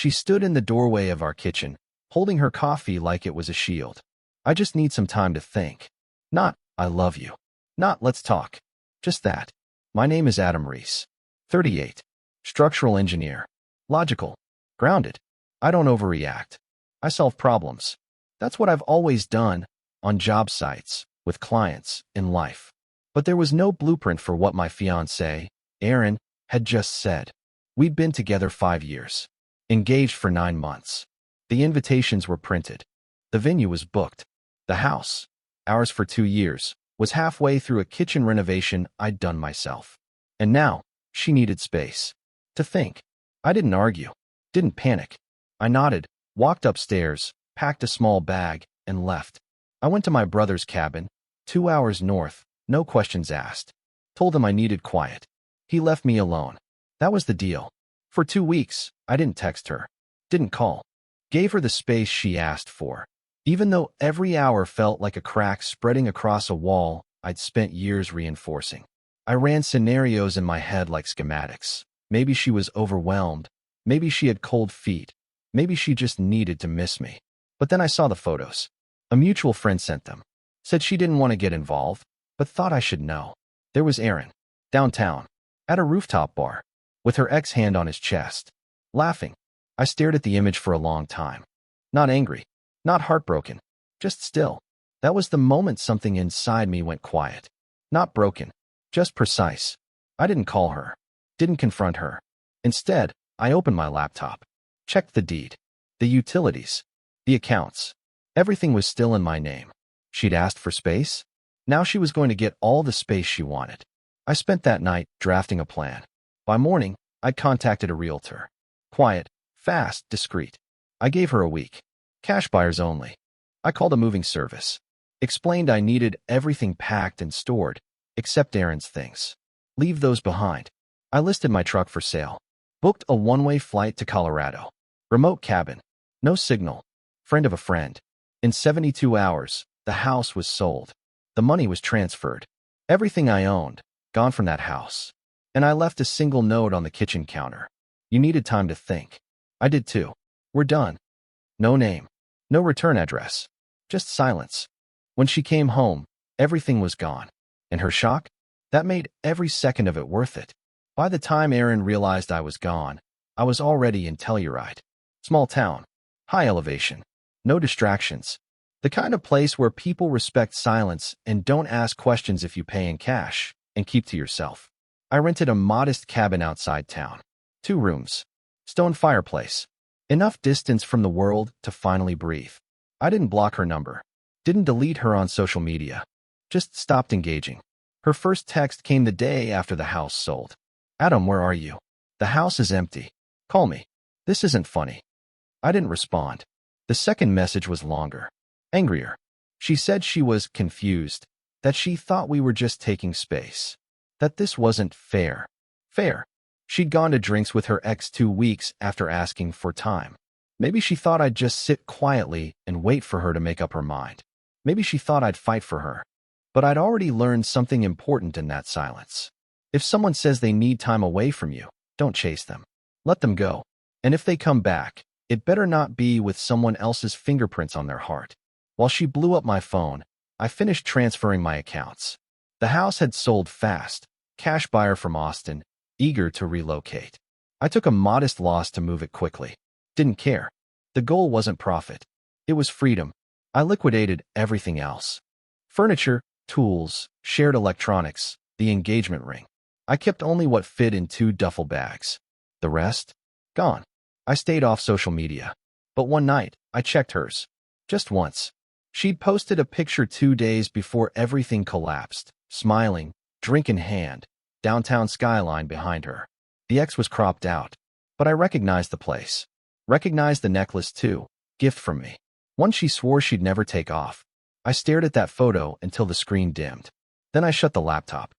She stood in the doorway of our kitchen, holding her coffee like it was a shield. I just need some time to think. Not, I love you. Not, let's talk. Just that. My name is Adam Reese. 38. Structural engineer. Logical. Grounded. I don't overreact. I solve problems. That's what I've always done, on job sites, with clients, in life. But there was no blueprint for what my fiancée, Erin, had just said. We'd been together 5 years. Engaged for 9 months. The invitations were printed. The venue was booked. The house, ours for 2 years, was halfway through a kitchen renovation I'd done myself. And now, she needed space. To think. I didn't argue. Didn't panic. I nodded, walked upstairs, packed a small bag, and left. I went to my brother's cabin, 2 hours north, no questions asked. Told him I needed quiet. He left me alone. That was the deal. For 2 weeks, I didn't text her. Didn't call. Gave her the space she asked for. Even though every hour felt like a crack spreading across a wall I'd spent years reinforcing. I ran scenarios in my head like schematics. Maybe she was overwhelmed. Maybe she had cold feet. Maybe she just needed to miss me. But then I saw the photos. A mutual friend sent them. Said she didn't want to get involved, but thought I should know. There was Erin, downtown, at a rooftop bar, with her ex-hand on his chest, laughing. I stared at the image for a long time. Not angry, not heartbroken, just still. That was the moment something inside me went quiet. Not broken, just precise. I didn't call her, didn't confront her. Instead, I opened my laptop, checked the deed, the utilities, the accounts. Everything was still in my name. She'd asked for space. Now she was going to get all the space she wanted. I spent that night drafting a plan. By morning, I'd contacted a realtor. Quiet, fast, discreet. I gave her a week. Cash buyers only. I called a moving service. Explained I needed everything packed and stored, except Erin's things. Leave those behind. I listed my truck for sale. Booked a one-way flight to Colorado. Remote cabin. No signal. Friend of a friend. In 72 hours, the house was sold. The money was transferred. Everything I owned, gone from that house. And I left a single note on the kitchen counter. You needed time to think. I did too. We're done. No name. No return address. Just silence. When she came home, everything was gone. And her shock? That made every second of it worth it. By the time Erin realized I was gone, I was already in Telluride. Small town. High elevation. No distractions. The kind of place where people respect silence and don't ask questions if you pay in cash, and keep to yourself. I rented a modest cabin outside town. 2 rooms. Stone fireplace. Enough distance from the world to finally breathe. I didn't block her number. Didn't delete her on social media. Just stopped engaging. Her first text came the day after the house sold. Adam, where are you? The house is empty. Call me. This isn't funny. I didn't respond. The second message was longer. Angrier. She said she was confused, that she thought we were just taking space, that this wasn't fair. Fair. She'd gone to drinks with her ex 2 weeks after asking for time. Maybe she thought I'd just sit quietly and wait for her to make up her mind. Maybe she thought I'd fight for her. But I'd already learned something important in that silence. If someone says they need time away from you, don't chase them. Let them go. And if they come back, it better not be with someone else's fingerprints on their heart. While she blew up my phone, I finished transferring my accounts. The house had sold fast, cash buyer from Austin, eager to relocate. I took a modest loss to move it quickly. Didn't care. The goal wasn't profit. It was freedom. I liquidated everything else. Furniture, tools, shared electronics, the engagement ring. I kept only what fit in 2 duffel bags. The rest? Gone. I stayed off social media. But one night, I checked hers. Just once. She'd posted a picture 2 days before everything collapsed, smiling, drink in hand, downtown skyline behind her. The ex was cropped out, but I recognized the place. Recognized the necklace too, gift from me. One she swore she'd never take off. I stared at that photo until the screen dimmed. Then I shut the laptop.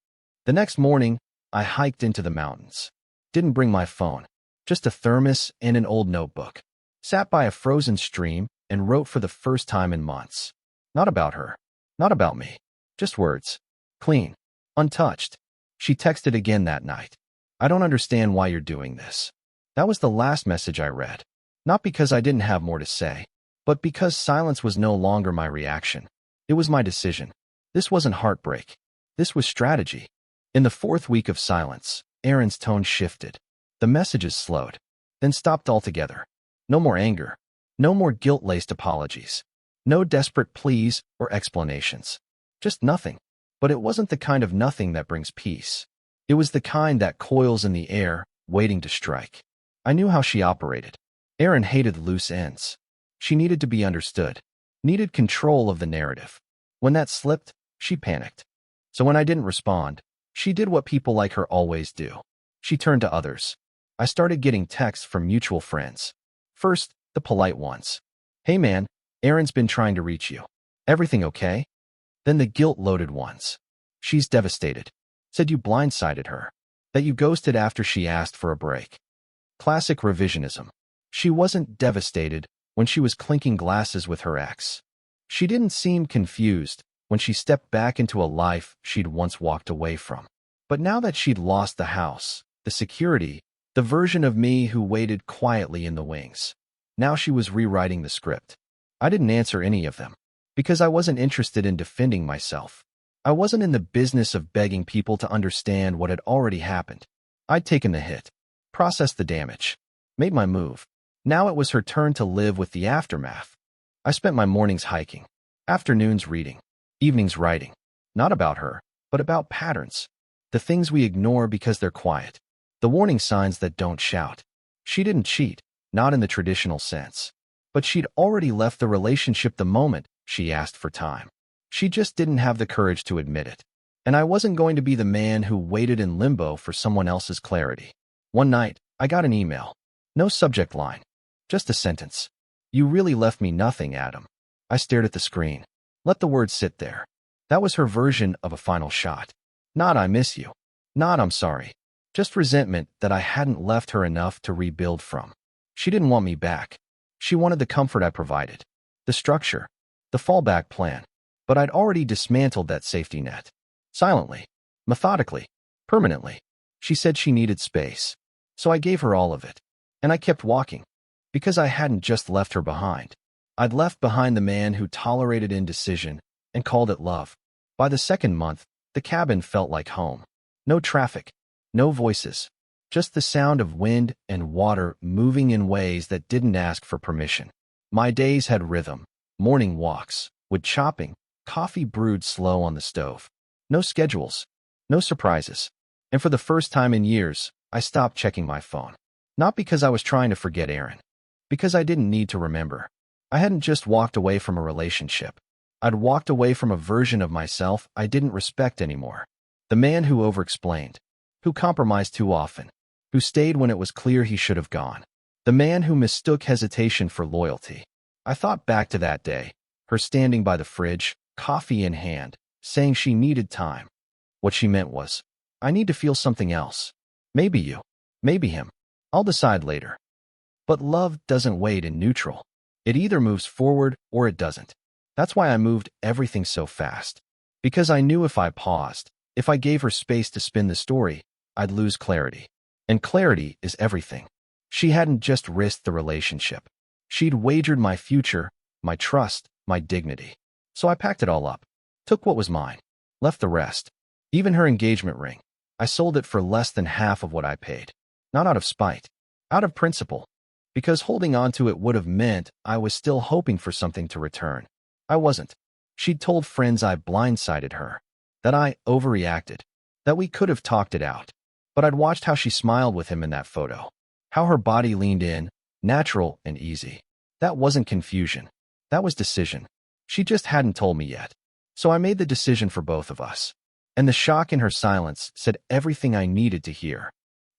The next morning, I hiked into the mountains. Didn't bring my phone, just a thermos and an old notebook. Sat by a frozen stream and wrote for the first time in months. Not about her. Not about me. Just words. Clean. Untouched. She texted again that night. I don't understand why you're doing this. That was the last message I read. Not because I didn't have more to say, but because silence was no longer my reaction. It was my decision. This wasn't heartbreak. This was strategy. In the fourth week of silence, Aaron's tone shifted. The messages slowed, then stopped altogether. No more anger. No more guilt-laced apologies. No desperate pleas or explanations. Just nothing. But it wasn't the kind of nothing that brings peace. It was the kind that coils in the air, waiting to strike. I knew how she operated. Erin hated loose ends. She needed to be understood, needed control of the narrative. When that slipped, she panicked. So when I didn't respond, she did what people like her always do. She turned to others. I started getting texts from mutual friends. First, the polite ones. Hey man, Erin's been trying to reach you. Everything okay? Then the guilt-loaded ones. She's devastated. Said you blindsided her. That you ghosted after she asked for a break. Classic revisionism. She wasn't devastated when she was clinking glasses with her ex. She didn't seem confused when she stepped back into a life she'd once walked away from. But now that she'd lost the house, the security, the version of me who waited quietly in the wings, now she was rewriting the script. I didn't answer any of them, because I wasn't interested in defending myself. I wasn't in the business of begging people to understand what had already happened. I'd taken the hit, processed the damage, made my move. Now it was her turn to live with the aftermath. I spent my mornings hiking, afternoons reading, evenings writing. Not about her, but about patterns. The things we ignore because they're quiet. The warning signs that don't shout. She didn't cheat, not in the traditional sense. But she'd already left the relationship the moment she asked for time. She just didn't have the courage to admit it. And I wasn't going to be the man who waited in limbo for someone else's clarity. One night, I got an email. No subject line. Just a sentence. You really left me nothing, Adam. I stared at the screen. Let the words sit there. That was her version of a final shot. Not I miss you. Not I'm sorry. Just resentment that I hadn't left her enough to rebuild from. She didn't want me back. She wanted the comfort I provided. The structure. The fallback plan. But I'd already dismantled that safety net. Silently. Methodically. Permanently. She said she needed space. So I gave her all of it. And I kept walking. Because I hadn't just left her behind. I'd left behind the man who tolerated indecision and called it love. By the second month, the cabin felt like home. No traffic. No voices. Just the sound of wind and water moving in ways that didn't ask for permission. My days had rhythm. Morning walks. Wood chopping. Coffee brewed slow on the stove. No schedules. No surprises. And for the first time in years, I stopped checking my phone. Not because I was trying to forget Erin. Because I didn't need to remember. I hadn't just walked away from a relationship. I'd walked away from a version of myself I didn't respect anymore. The man who overexplained. Who compromised too often. Who stayed when it was clear he should have gone. The man who mistook hesitation for loyalty. I thought back to that day. Her standing by the fridge, coffee in hand, saying she needed time. What she meant was, I need to feel something else. Maybe you. Maybe him. I'll decide later. But love doesn't wait in neutral. It either moves forward or it doesn't. That's why I moved everything so fast. Because I knew if I paused, if I gave her space to spin the story, I'd lose clarity. And clarity is everything. She hadn't just risked the relationship. She'd wagered my future, my trust, my dignity. So I packed it all up. Took what was mine. Left the rest. Even her engagement ring. I sold it for less than half of what I paid. Not out of spite. Out of principle. Because holding on to it would have meant I was still hoping for something to return. I wasn't. She'd told friends I blindsided her. That I overreacted. That we could have talked it out. But I'd watched how she smiled with him in that photo. How her body leaned in, natural and easy. That wasn't confusion. That was decision. She just hadn't told me yet. So I made the decision for both of us. And the shock in her silence said everything I needed to hear.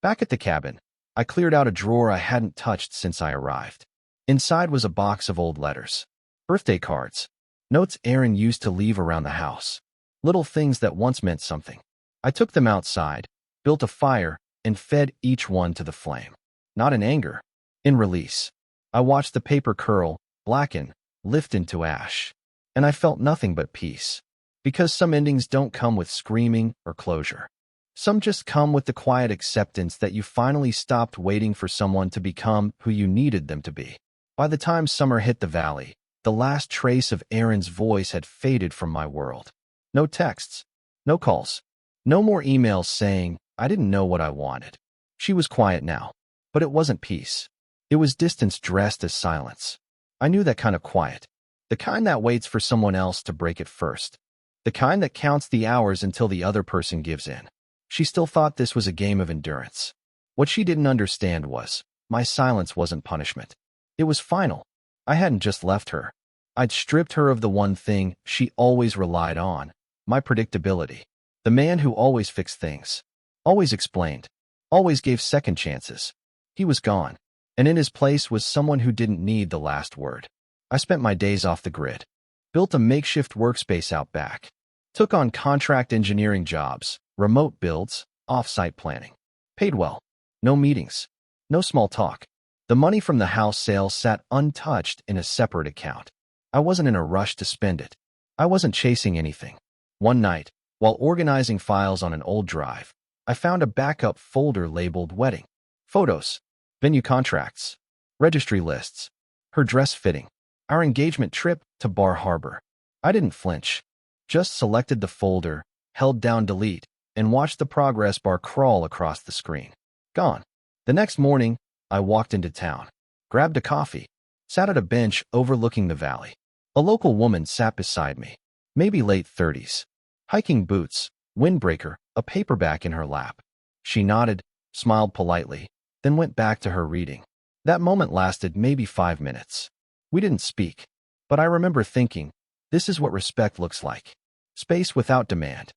Back at the cabin, I cleared out a drawer I hadn't touched since I arrived. Inside was a box of old letters. Birthday cards. Notes Erin used to leave around the house. Little things that once meant something. I took them outside, built a fire, and fed each one to the flame. Not in anger. In release. I watched the paper curl, blacken, lift into ash. And I felt nothing but peace. Because some endings don't come with screaming or closure. Some just come with the quiet acceptance that you finally stopped waiting for someone to become who you needed them to be. By the time summer hit the valley, the last trace of Erin's voice had faded from my world. No texts, no calls, no more emails saying, "I didn't know what I wanted." She was quiet now, but it wasn't peace. It was distance dressed as silence. I knew that kind of quiet, the kind that waits for someone else to break it first, the kind that counts the hours until the other person gives in. She still thought this was a game of endurance. What she didn't understand was, my silence wasn't punishment. It was final. I hadn't just left her. I'd stripped her of the one thing she always relied on, my predictability. The man who always fixed things, always explained, always gave second chances. He was gone, and in his place was someone who didn't need the last word. I spent my days off the grid, built a makeshift workspace out back, took on contract engineering jobs, remote builds, off-site planning. Paid well. No meetings. No small talk. The money from the house sale sat untouched in a separate account. I wasn't in a rush to spend it. I wasn't chasing anything. One night, while organizing files on an old drive, I found a backup folder labeled wedding. Photos, venue contracts, registry lists, her dress fitting, our engagement trip to Bar Harbor. I didn't flinch. Just selected the folder, held down delete, and watched the progress bar crawl across the screen. Gone. The next morning, I walked into town, grabbed a coffee, sat at a bench overlooking the valley. A local woman sat beside me, maybe late 30s, hiking boots, windbreaker, a paperback in her lap. She nodded, smiled politely, then went back to her reading. That moment lasted maybe 5 minutes. We didn't speak, but I remember thinking, this is what respect looks like. Space without demand.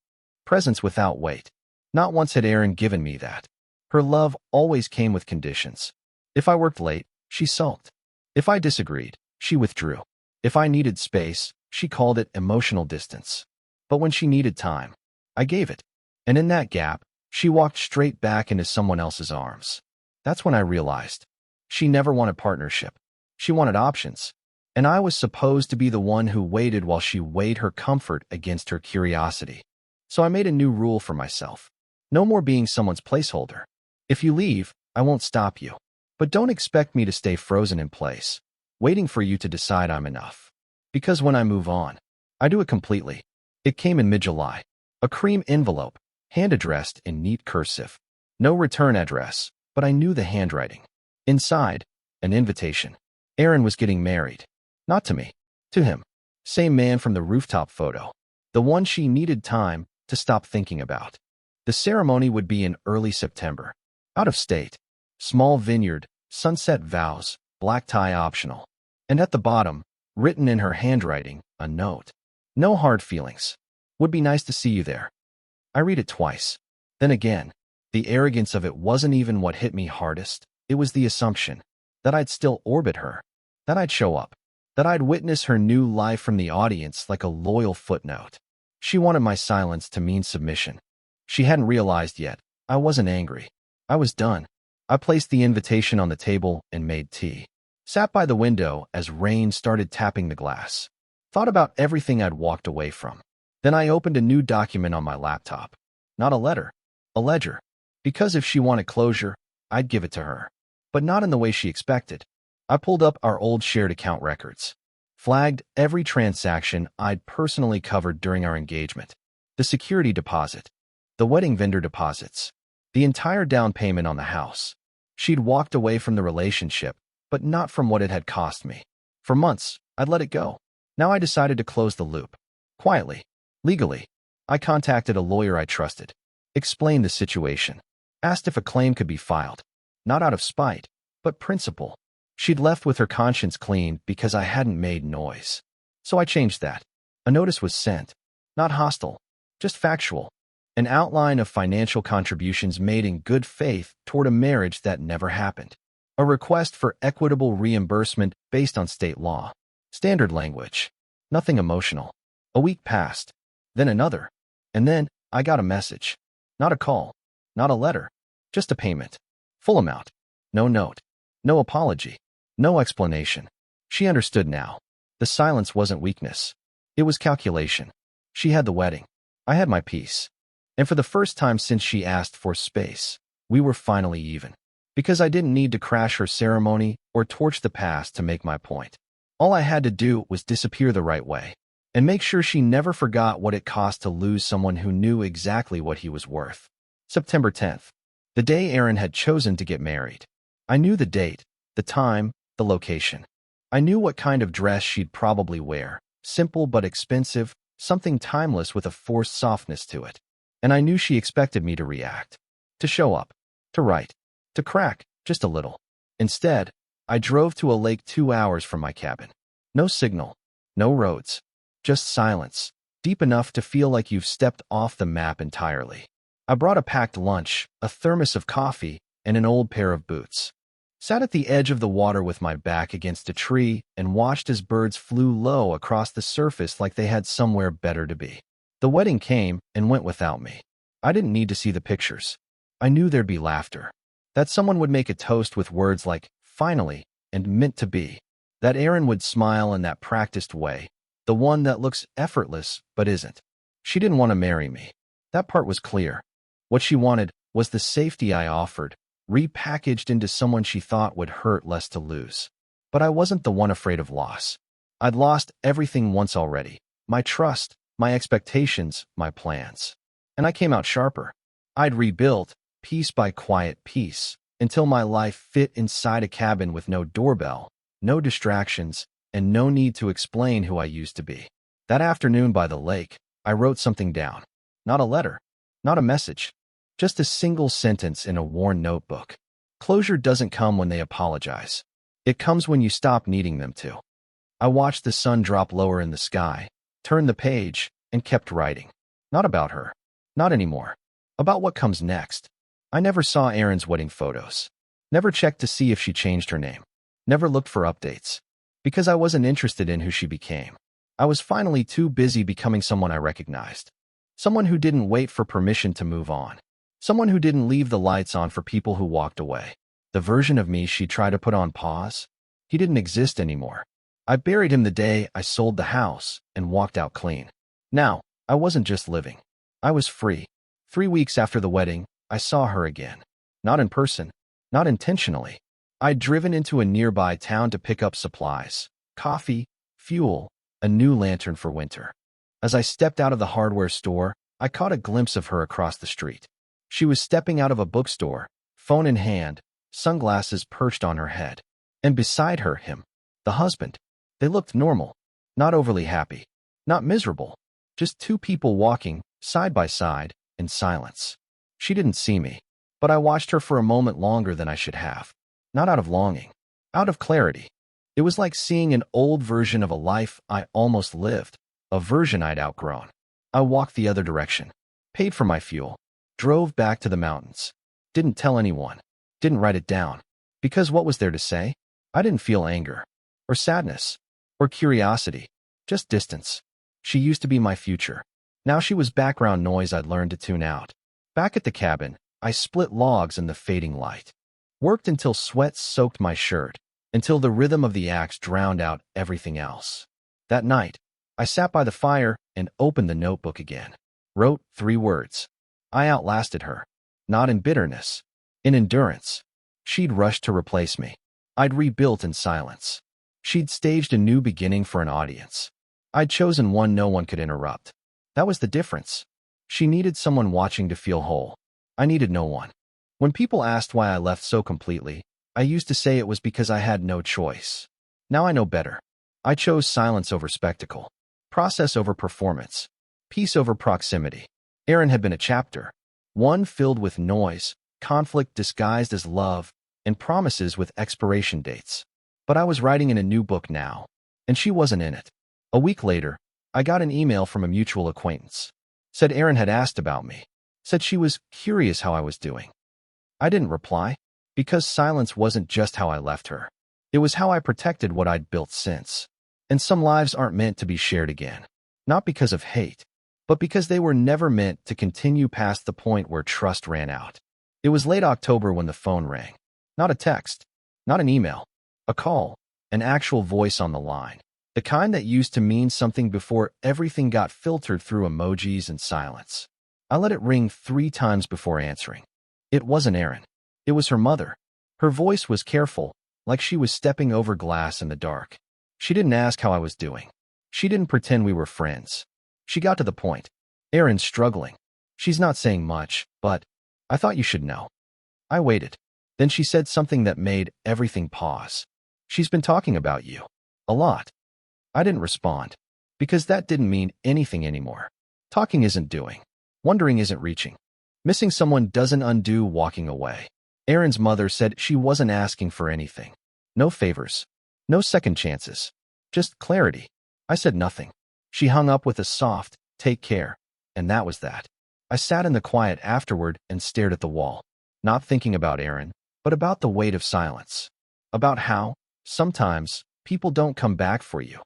Presence without weight. Not once had Erin given me that. Her love always came with conditions. If I worked late, she sulked. If I disagreed, she withdrew. If I needed space, she called it emotional distance. But when she needed time, I gave it. And in that gap, she walked straight back into someone else's arms. That's when I realized. She never wanted partnership. She wanted options. And I was supposed to be the one who waited while she weighed her comfort against her curiosity. So I made a new rule for myself. No more being someone's placeholder. If you leave, I won't stop you. But don't expect me to stay frozen in place, waiting for you to decide I'm enough. Because when I move on, I do it completely. It came in mid-July. A cream envelope, hand-addressed in neat cursive. No return address, but I knew the handwriting. Inside, an invitation. Erin was getting married. Not to me. To him. Same man from the rooftop photo. The one she needed time to stop thinking about. The ceremony would be in early September. Out of state. Small vineyard, sunset vows, black tie optional. And at the bottom, written in her handwriting, a note. No hard feelings. Would be nice to see you there. I read it twice. Then again, the arrogance of it wasn't even what hit me hardest. It was the assumption that I'd still orbit her, that I'd show up, that I'd witness her new life from the audience like a loyal footnote. She wanted my silence to mean submission. She hadn't realized yet. I wasn't angry. I was done. I placed the invitation on the table and made tea. Sat by the window as rain started tapping the glass. Thought about everything I'd walked away from. Then I opened a new document on my laptop. Not a letter. A ledger. Because if she wanted closure, I'd give it to her. But not in the way she expected. I pulled up our old shared account records. Flagged every transaction I'd personally covered during our engagement. The security deposit. The wedding vendor deposits. The entire down payment on the house. She'd walked away from the relationship, but not from what it had cost me. For months, I'd let it go. Now I decided to close the loop. Quietly. Legally. I contacted a lawyer I trusted. Explained the situation. Asked if a claim could be filed. Not out of spite, but principle. She'd left with her conscience clean because I hadn't made noise. So I changed that. A notice was sent. Not hostile. Just factual. An outline of financial contributions made in good faith toward a marriage that never happened. A request for equitable reimbursement based on state law. Standard language. Nothing emotional. A week passed. Then another. And then I got a message. Not a call. Not a letter. Just a payment. Full amount. No note. No apology. No explanation. She understood now. The silence wasn't weakness. It was calculation. She had the wedding. I had my peace. And for the first time since she asked for space, we were finally even. Because I didn't need to crash her ceremony or torch the past to make my point. All I had to do was disappear the right way and make sure she never forgot what it cost to lose someone who knew exactly what he was worth. September 10th, the day Aaron had chosen to get married. I knew the date, the time, the location. I knew what kind of dress she'd probably wear, simple but expensive, something timeless with a forced softness to it. And I knew she expected me to react, to show up, to write, to crack, just a little. Instead, I drove to a lake 2 hours from my cabin. No signal, no roads, just silence, deep enough to feel like you've stepped off the map entirely. I brought a packed lunch, a thermos of coffee, and an old pair of boots. Sat at the edge of the water with my back against a tree and watched as birds flew low across the surface like they had somewhere better to be. The wedding came and went without me. I didn't need to see the pictures. I knew there'd be laughter. That someone would make a toast with words like, finally, and meant to be. That Aaron would smile in that practiced way, the one that looks effortless but isn't. She didn't want to marry me. That part was clear. What she wanted was the safety I offered, repackaged into someone she thought would hurt less to lose. But I wasn't the one afraid of loss. I'd lost everything once already. My trust, my expectations, my plans. And I came out sharper. I'd rebuilt, piece by quiet piece, until my life fit inside a cabin with no doorbell, no distractions, and no need to explain who I used to be. That afternoon by the lake, I wrote something down. Not a letter, not a message, just a single sentence in a worn notebook. Closure doesn't come when they apologize. It comes when you stop needing them to. I watched the sun drop lower in the sky, turned the page, and kept writing. Not about her. Not anymore. About what comes next. I never saw Erin's wedding photos. Never checked to see if she changed her name. Never looked for updates. Because I wasn't interested in who she became. I was finally too busy becoming someone I recognized. Someone who didn't wait for permission to move on. Someone who didn't leave the lights on for people who walked away. The version of me she tried to put on pause? He didn't exist anymore. I buried him the day I sold the house and walked out clean. Now, I wasn't just living. I was free. 3 weeks after the wedding, I saw her again. Not in person. Not intentionally. I'd driven into a nearby town to pick up supplies. Coffee, fuel, a new lantern for winter. As I stepped out of the hardware store, I caught a glimpse of her across the street. She was stepping out of a bookstore, phone in hand, sunglasses perched on her head. And beside her, him, the husband. They looked normal, not overly happy, not miserable. Just two people walking, side by side, in silence. She didn't see me, but I watched her for a moment longer than I should have. Not out of longing, out of clarity. It was like seeing an old version of a life I almost lived, a version I'd outgrown. I walked the other direction, paid for my fuel, drove back to the mountains. Didn't tell anyone, didn't write it down. Because what was there to say? I didn't feel anger, or sadness, or curiosity, just distance. She used to be my future. Now she was background noise I'd learned to tune out. Back at the cabin, I split logs in the fading light. Worked until sweat soaked my shirt, until the rhythm of the axe drowned out everything else. That night, I sat by the fire and opened the notebook again. Wrote 3 words. I outlasted her. Not in bitterness, in endurance. She'd rushed to replace me. I'd rebuilt in silence. She'd staged a new beginning for an audience. I'd chosen one no one could interrupt. That was the difference. She needed someone watching to feel whole. I needed no one. When people asked why I left so completely, I used to say it was because I had no choice. Now I know better. I chose silence over spectacle, process over performance, peace over proximity. Erin had been a chapter, one filled with noise, conflict disguised as love, and promises with expiration dates. But I was writing in a new book now, and she wasn't in it. A week later, I got an email from a mutual acquaintance. Said Erin had asked about me. Said she was curious how I was doing. I didn't reply, because silence wasn't just how I left her. It was how I protected what I'd built since. And some lives aren't meant to be shared again. Not because of hate, but because they were never meant to continue past the point where trust ran out. It was late October when the phone rang. Not a text, not an email, a call, an actual voice on the line. The kind that used to mean something before everything got filtered through emojis and silence. I let it ring 3 times before answering. It wasn't Erin. It was her mother. Her voice was careful, like she was stepping over glass in the dark. She didn't ask how I was doing. She didn't pretend we were friends. She got to the point. Erin's struggling. She's not saying much, but I thought you should know. I waited. Then she said something that made everything pause. She's been talking about you. A lot. I didn't respond, because that didn't mean anything anymore. Talking isn't doing. Wondering isn't reaching. Missing someone doesn't undo walking away. Erin's mother said she wasn't asking for anything. No favors. No second chances. Just clarity. I said nothing. She hung up with a soft, "Take care," and that was that. I sat in the quiet afterward and stared at the wall, not thinking about Erin, but about the weight of silence. About how, sometimes, people don't come back for you.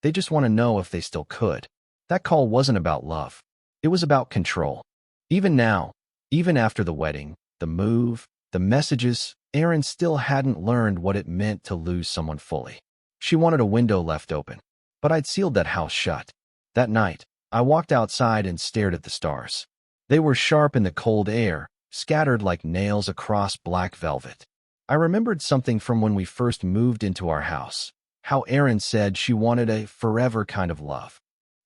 They just want to know if they still could. That call wasn't about love. It was about control. Even now, even after the wedding, the move, the messages, Erin still hadn't learned what it meant to lose someone fully. She wanted a window left open, but I'd sealed that house shut. That night, I walked outside and stared at the stars. They were sharp in the cold air, scattered like nails across black velvet. I remembered something from when we first moved into our house, how Erin said she wanted a forever kind of love.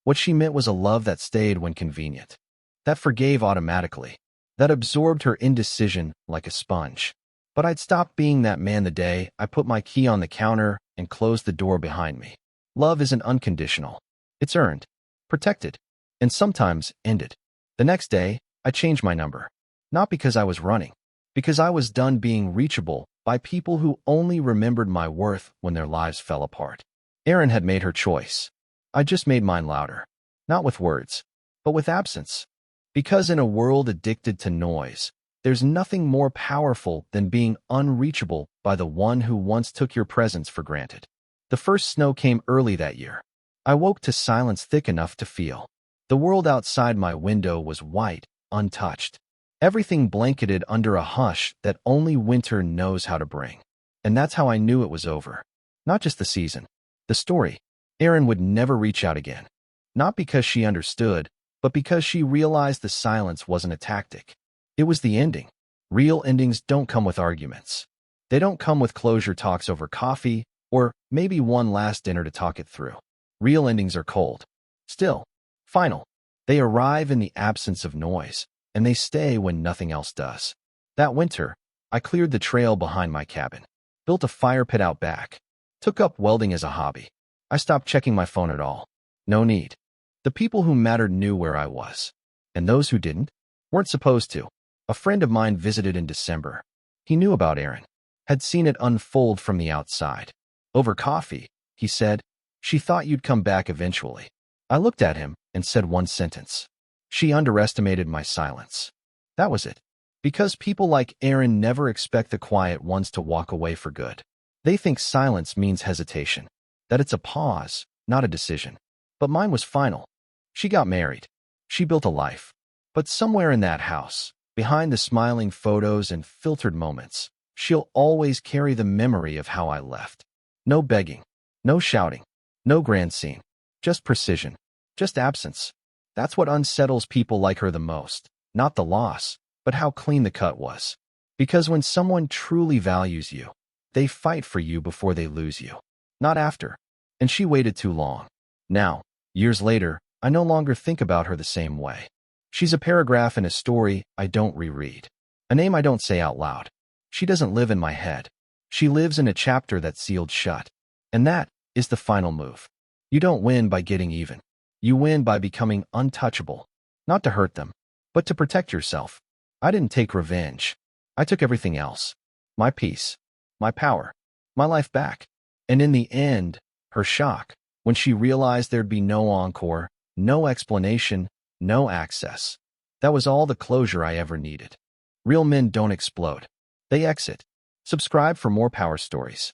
What she meant was a love that stayed when convenient, that forgave automatically, that absorbed her indecision like a sponge. But I'd stopped being that man the day I put my key on the counter and closed the door behind me. Love isn't unconditional. It's earned, protected, and sometimes ended. The next day, I changed my number. Not because I was running, because I was done being reachable by people who only remembered my worth when their lives fell apart. Erin had made her choice. I just made mine louder. Not with words, but with absence. Because in a world addicted to noise, there's nothing more powerful than being unreachable by the one who once took your presence for granted. The first snow came early that year. I woke to silence thick enough to feel. The world outside my window was white, untouched. Everything blanketed under a hush that only winter knows how to bring. And that's how I knew it was over. Not just the season. The story. Erin would never reach out again. Not because she understood, but because she realized the silence wasn't a tactic. It was the ending. Real endings don't come with arguments. They don't come with closure talks over coffee, or maybe one last dinner to talk it through. Real endings are cold. Still. Final. They arrive in the absence of noise, and they stay when nothing else does. That winter, I cleared the trail behind my cabin, built a fire pit out back, took up welding as a hobby. I stopped checking my phone at all. No need. The people who mattered knew where I was, and those who didn't weren't supposed to. A friend of mine visited in December. He knew about Erin, had seen it unfold from the outside. Over coffee, he said, "She thought you'd come back eventually." I looked at him and said one sentence. She underestimated my silence. That was it. Because people like Erin never expect the quiet ones to walk away for good. They think silence means hesitation, that it's a pause, not a decision. But mine was final. She got married. She built a life. But somewhere in that house, behind the smiling photos and filtered moments, she'll always carry the memory of how I left. No begging, no shouting, no grand scene, just precision, just absence. That's what unsettles people like her the most. Not the loss, but how clean the cut was. Because when someone truly values you, they fight for you before they lose you. Not after. And she waited too long. Now, years later, I no longer think about her the same way. She's a paragraph in a story I don't reread. A name I don't say out loud. She doesn't live in my head. She lives in a chapter that's sealed shut. And that is the final move. You don't win by getting even. You win by becoming untouchable. Not to hurt them, but to protect yourself. I didn't take revenge. I took everything else. My peace, my power, my life back. And in the end, her shock, when she realized there'd be no encore, no explanation, no access. That was all the closure I ever needed. Real men don't explode. They exit. Subscribe for more power stories.